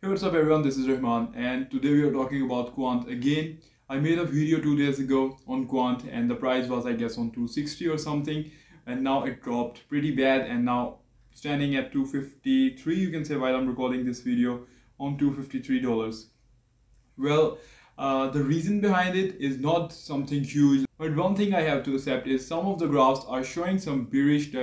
Hey, what's up everyone, this is Rahman and today we are talking about Quant again. I made a video 2 days ago on Quant and the price was I guess on 260 or something, and now it dropped pretty bad and now standing at 253, you can say, while I'm recording this video, on $253. Well, the reason behind it is not something huge, but one thing I have to accept is some of the graphs are showing some bearish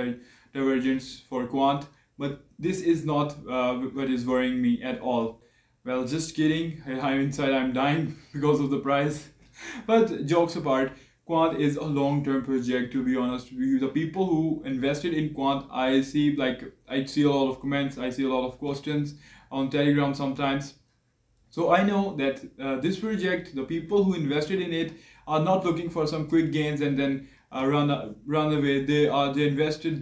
divergence for Quant, but this is not what is worrying me at all. Well, just kidding. I'm inside, I'm dying because of the price. But jokes apart, Quant is a long-term project, to be honest with you. The people who invested in Quant, I see a lot of comments, I see a lot of questions on Telegram sometimes. So I know that this project, the people who invested in it are not looking for some quick gains and then run away. They invested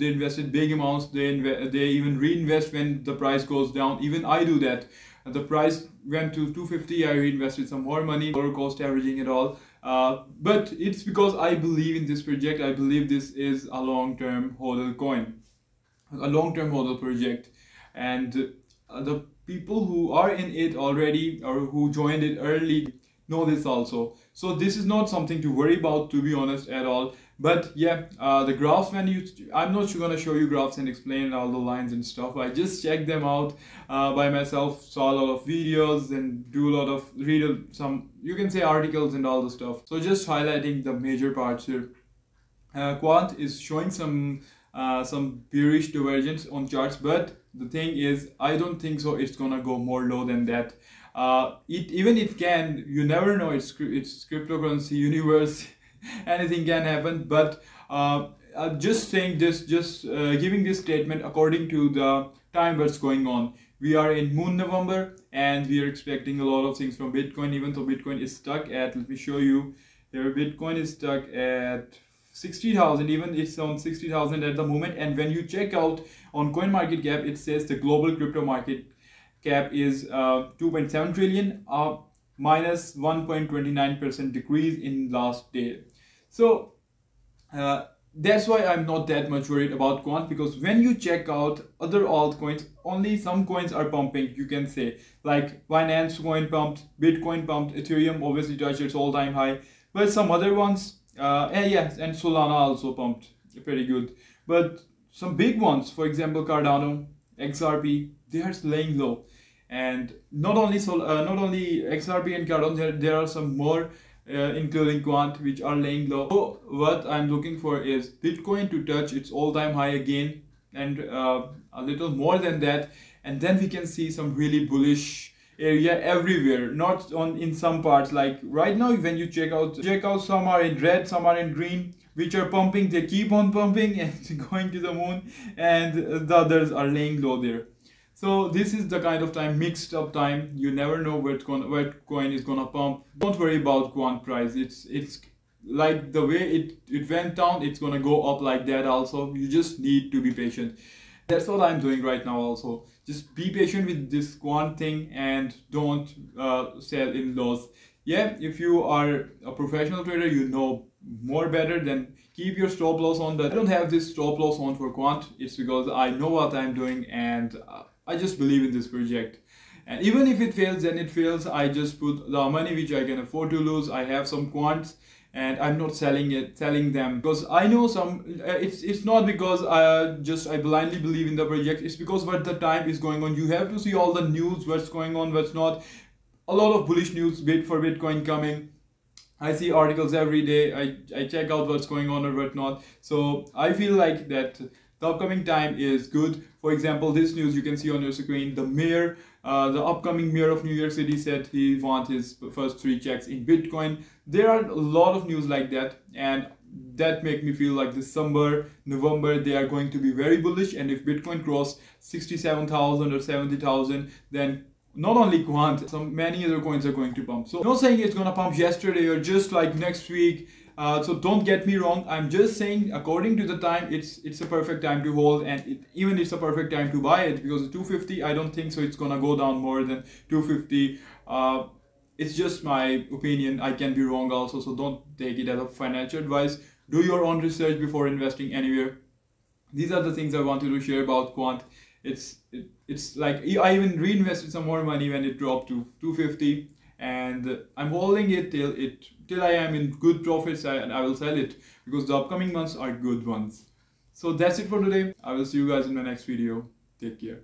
big amounts. They even reinvest when the price goes down. Even I do that. The price went to 250. I reinvested some more money, lower cost averaging it all. But it's because I believe in this project. I believe this is a long-term hodl coin, a long-term hodl project, and the people who are in it already or who joined it early know this also. So this is not something to worry about, to be honest, at all. But yeah, the graphs, I'm not gonna show you graphs and explain all the lines and stuff. I just checked them out by myself, saw a lot of videos and read some, you can say, articles and all the stuff. So just highlighting the major parts here. Quant is showing some bearish divergence on charts, but the thing is, I don't think so it's gonna go more low than that. Even it can, you never know. It's cryptocurrency universe. Anything can happen. But I'm just saying this, giving this statement according to the time what's going on. We are in Moon November and we are expecting a lot of things from Bitcoin, even though Bitcoin is stuck at, let me show you here, Bitcoin is stuck at 60,000, even it's on 60,000 at the moment. And when you check out on CoinMarketCap, it says the global crypto market cap is 2.7 trillion, minus 1.29% decrease in last day. So that's why I'm not that much worried about Quant, because when you check out other altcoins, only some coins are pumping, you can say, like Binance Coin pumped, Bitcoin pumped, Ethereum obviously touched its all-time high, but some other ones, and Solana also pumped pretty good. But some big ones, for example, Cardano, XRP, they are laying low. And not only XRP and Cardano, there are some more, including Quant, which are laying low. So what I'm looking for is Bitcoin to touch its all-time high again, and a little more than that, and then we can see some really bullish area everywhere, not in some parts. Like right now, when you check out, some are in red, some are in green, which are pumping. They keep on pumping and going to the moon, and the others are laying low there. So this is the kind of time, mixed up time. You never know what coin is gonna pump. Don't worry about Quant price. It's like the way it went down, it's gonna go up like that also. You just need to be patient. That's what I'm doing right now also. Just be patient with this Quant thing and don't sell in loss. Yeah, if you are a professional trader, you know more better, then keep your stop loss on. That I don't have this stop loss on for Quant. It's because I know what I'm doing and I just believe in this project. And even if it fails, then it fails. I just put the money which I can afford to lose. I have some Quants and I'm not selling them, because I know some, it's not because I blindly believe in the project. It's because what the time is going on. You have to see all the news, what's going on, what's not. A lot of bullish news for Bitcoin coming. I see articles every day. I check out what's going on or whatnot. So I feel like that the upcoming time is good. For example, this news you can see on your screen, the upcoming mayor of New York City said he wants his first 3 checks in Bitcoin. There are a lot of news like that, and that make me feel like December, November, they are going to be very bullish. And if Bitcoin cross 67,000 or 70,000, then not only Quant, many other coins are going to pump. So I'm not saying it's gonna pump yesterday or just like next week. So don't get me wrong. I'm just saying according to the time, it's a perfect time to hold, and even it's a perfect time to buy it, because 250, I don't think so it's gonna go down more than 250. It's just my opinion. I can be wrong also, so don't take it as a financial advice. Do your own research before investing anywhere. These are the things I wanted to share about Quant. it's like I even reinvested some more money when it dropped to 250, and I'm holding it till I am in good profits, and I will sell it because the upcoming months are good ones. So that's it for today. I will see you guys in the next video. Take care.